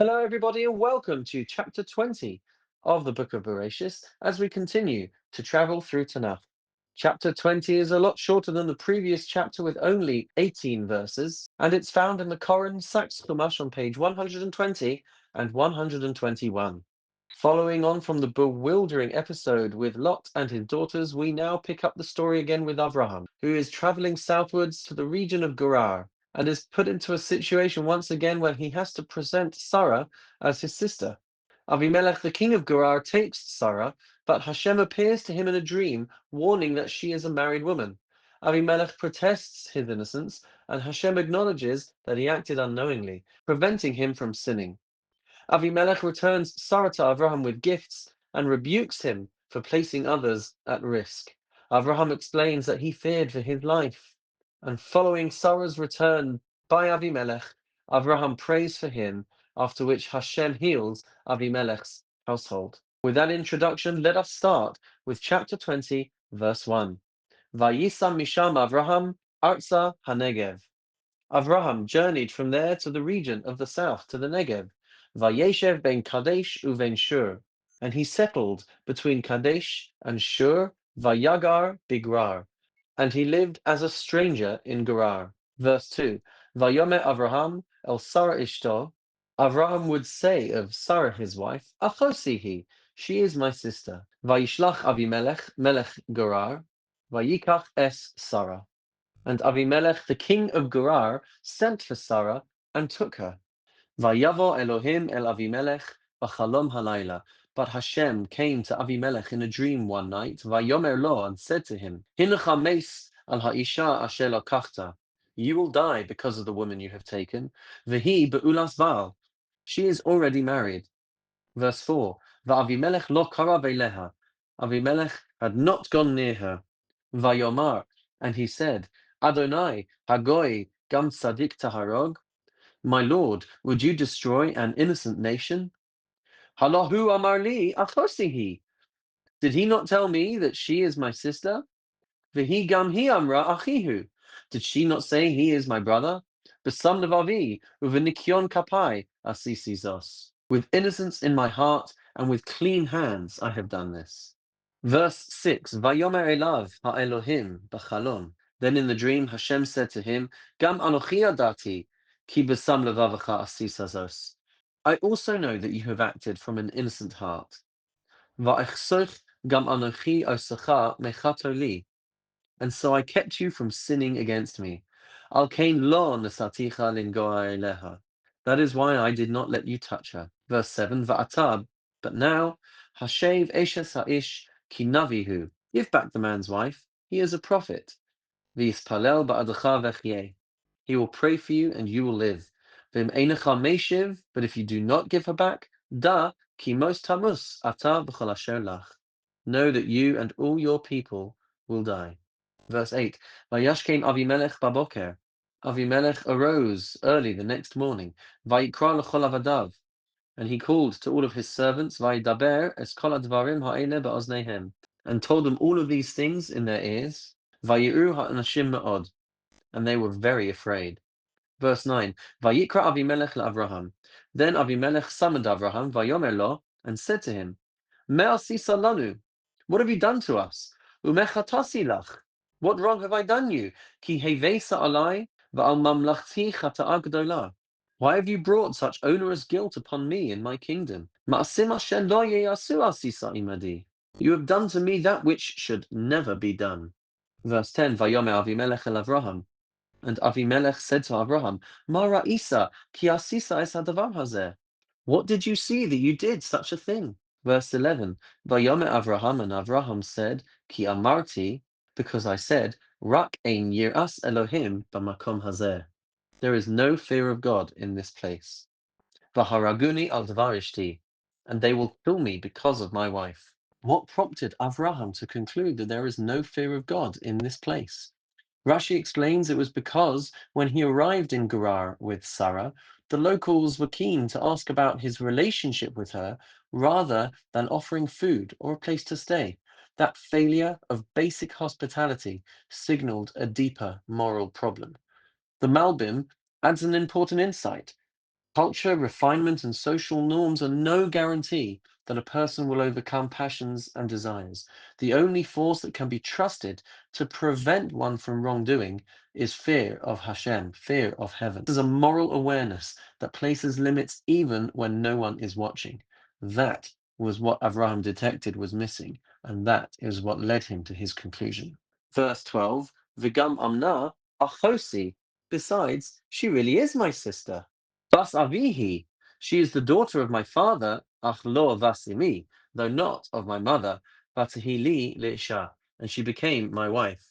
Hello, everybody, and welcome to chapter 20 of the book of Bereishit as we continue to travel through Tanach. Chapter 20 is a lot shorter than the previous chapter with only 18 verses, and it's found in the Koran Sachs Chumash on page 120 and 121. Following on from the bewildering episode with Lot and his daughters, we now pick up the story again with Avraham, who is traveling southwards to the region of Gerar and is put into a situation once again where he has to present Sarah as his sister. Avimelech, the king of Gerar, takes Sarah, but Hashem appears to him in a dream, warning that she is a married woman. Avimelech protests his innocence, and Hashem acknowledges that he acted unknowingly, preventing him from sinning. Avimelech returns Sarah to Avraham with gifts and rebukes him for placing others at risk. Avraham explains that he feared for his life. And following Sarah's return by Avimelech, Avraham prays for him, after which Hashem heals Avimelech's household. With that introduction, let us start with chapter 20, verse 1. Vayisam Misham Avraham Arza Hanegev. Avraham journeyed from there to the region of the south, to the Negev. Vayeshev ben Kadesh uven Shur. And he settled between Kadesh and Shur, Vayagar Bigrar. And he lived as a stranger in Gerar. Verse 2. Vayomer Avraham el Sarah Ishto. Avraham would say of Sarah his wife, Achosihi, she is my sister. Vayishlach Avimelech, Melech Gerar. Vayikach es Sarah. And Avimelech, the king of Gerar, sent for Sarah and took her. Vayavo Elohim el Avimelech b'chalom halayla. But Hashem came to Avimelech in a dream one night, Vayomer lo, and said to him, Hinecha meis al ha'isha asher lokachta. You will die because of the woman you have taken. V'hi be'ulas Baal. She is already married. Verse 4. Va'avimelech lo karav eleha. Avimelech had not gone near her. Vayomar, and he said, Adonai, Hagoy, Gam Tzadik Taharog, my Lord, would you destroy an innocent nation? Halahu Amar li Achosihi. Did he not tell me that she is my sister? Vihi Gam Hi Amra Achihu. Did she not say he is my brother? Besam Levavi, Uvenikyon Kapai, Asisizos. With innocence in my heart and with clean hands I have done this. Verse 6. Vayomer elav ha'elohim b'chalom. Then in the dream Hashem said to him, Gam anochi adati, ki besam levavacha asisazos. I also know that you have acted from an innocent heart. Va'echsoch gam anochi osacha mechato li. And so I kept you from sinning against me. Al kain lo nesaticha lingoa eleha. That is why I did not let you touch her. Verse 7. Va'atab. But now, Hashev eshes ha'ish ki navihu. Give back the man's wife. He is a prophet. V'yispalel ba'adacha v'chyeh. He will pray for you and you will live. V'im einecha meshiv. But if you do not give her back, da ki mos tamus ata b'chol asher lach. Know that you and all your people will die. Verse 8. Vayashkem Avimelech baboker. Avimelech arose early the next morning. Vayikra l'chol avadav. And he called to all of his servants, Vayidaber es kol advarim ha'ele ba'oznehem. And told them all of these things in their ears. Vayi'u ha'anashim ma'od. And they were very afraid. Verse 9. Vayikra Avimelech la'Avraham. Then Avimelech summoned Avraham, Vayomer lo, and said to him, Me'asisa lanu. What have you done to us? Umechatasi lach. What wrong have I done you? Ki hevesa alai va'al mamlachti chata'a gdola. Why have you brought such onerous guilt upon me in my kingdom? Ma'asim asher lo yeyasu asisa imadi. You have done to me that which should never be done. Verse 10. Vayomer Avimelech el Avraham. And Avimelech said to Abraham, Mara Isa, ki asisa es hadavar hazeh. What did you see that you did such a thing? Verse 11. Vayomer Avraham, and Avraham said, Ki amarti, because I said, Rak ein yiras Elohim b'makom hazeh. There is no fear of God in this place. Vaharaguni al dvarishti, and they will kill me because of my wife. What prompted Avraham to conclude that there is no fear of God in this place? Rashi explains it was because when he arrived in Gerar with Sarah, the locals were keen to ask about his relationship with her rather than offering food or a place to stay. That failure of basic hospitality signaled a deeper moral problem. The Malbim adds an important insight. Culture, refinement, and social norms are no guarantee that a person will overcome passions and desires. The only force that can be trusted to prevent one from wrongdoing is fear of Hashem, fear of heaven. This is a moral awareness that places limits even when no one is watching. That was what Avraham detected was missing, and that is what led him to his conclusion. Verse 12, Vigam Amna Achosi. Besides, she really is my sister. Bas Avihi, she is the daughter of my father, ach lo vasimi, though not of my mother, vatahili leisha, and she became my wife.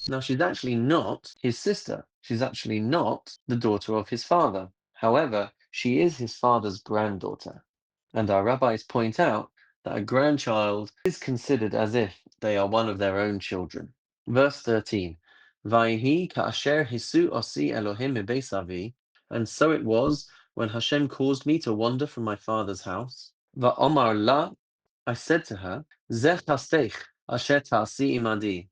Now she's actually not his sister. She's actually not the daughter of his father. However, she is his father's granddaughter. And our rabbis point out that a grandchild is considered as if they are one of their own children. Verse 13. Vayhi ka'asher hisu osi Elohim mebeis avi, and so it was when Hashem caused me to wander from my father's house. Va'omar la, I said to her, Zeh chastech asher ta'asi imadi.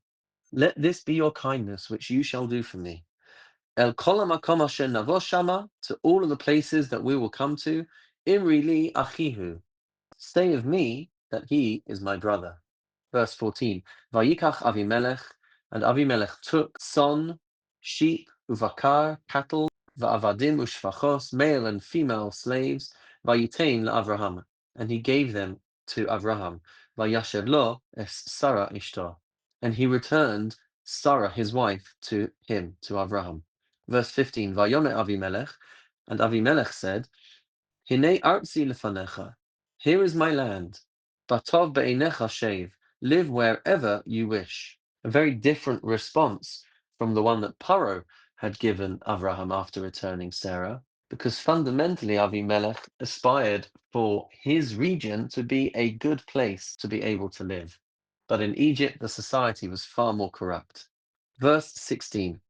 Let this be your kindness which you shall do for me. El kol hamakom asher navo shama, to all of the places that we will come to. Imri li achihu, say of me that he is my brother. Verse 14. Vayikach Avimelech, and Avimelech took son, sheep, uvakar, cattle, va'avadim ushfachos, male and female slaves, vayitain la'Avraham, and he gave them to Avraham. Vayasher lo es Sarah ishto, and he returned Sarah his wife to him, to Avraham. Verse 15. Vayomer Avimelech, and Avimelech said, Hinei artzi lefanecha, here is my land. Batov be'einecha shev, live wherever you wish. A very different response from the one that Paro had given Avraham after returning Sarah, because fundamentally Avimelech aspired for his region to be a good place to be able to live. But in Egypt, the society was far more corrupt. Verse 16.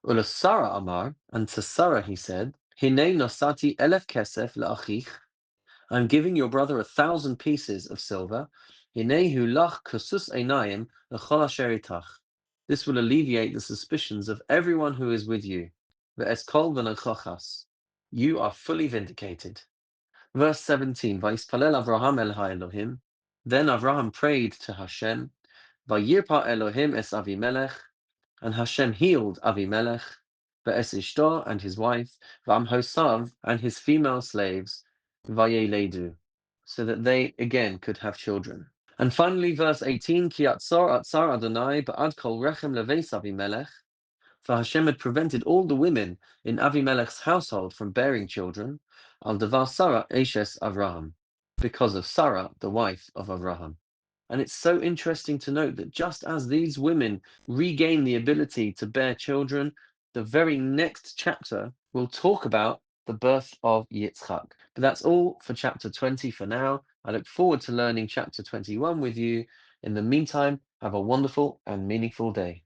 Ula Sarah Amar, and to Sarah he said, Hinei nosati elef kesef le'achich, I'm giving your brother 1,000 pieces of silver. Hinehu lach kusus einayim l'chol asher itach. This will alleviate the suspicions of everyone who is with you. Ve'eskol v'nechochas. You are fully vindicated. Verse 17. Vayispalel Avraham el ha'Elohim. Then Avraham prayed to Hashem. Vayirpa Elohim es Avimelech. And Hashem healed Avimelech, Ve'es Ishto and his wife, V'amhosav and his female slaves, Vayeledu, so that they again could have children. And finally, verse 18, Ki atzar Adonai ba'ad kol rechem leveis Avimelech, for Hashem had prevented all the women in Avimelech's household from bearing children, al devar Sarah eshes Avraham, because of Sarah, the wife of Avraham. And it's so interesting to note that just as these women regain the ability to bear children, the very next chapter will talk about the birth of Yitzchak. But that's all for chapter 20 for now. I look forward to learning chapter 21 with you. In the meantime, have a wonderful and meaningful day.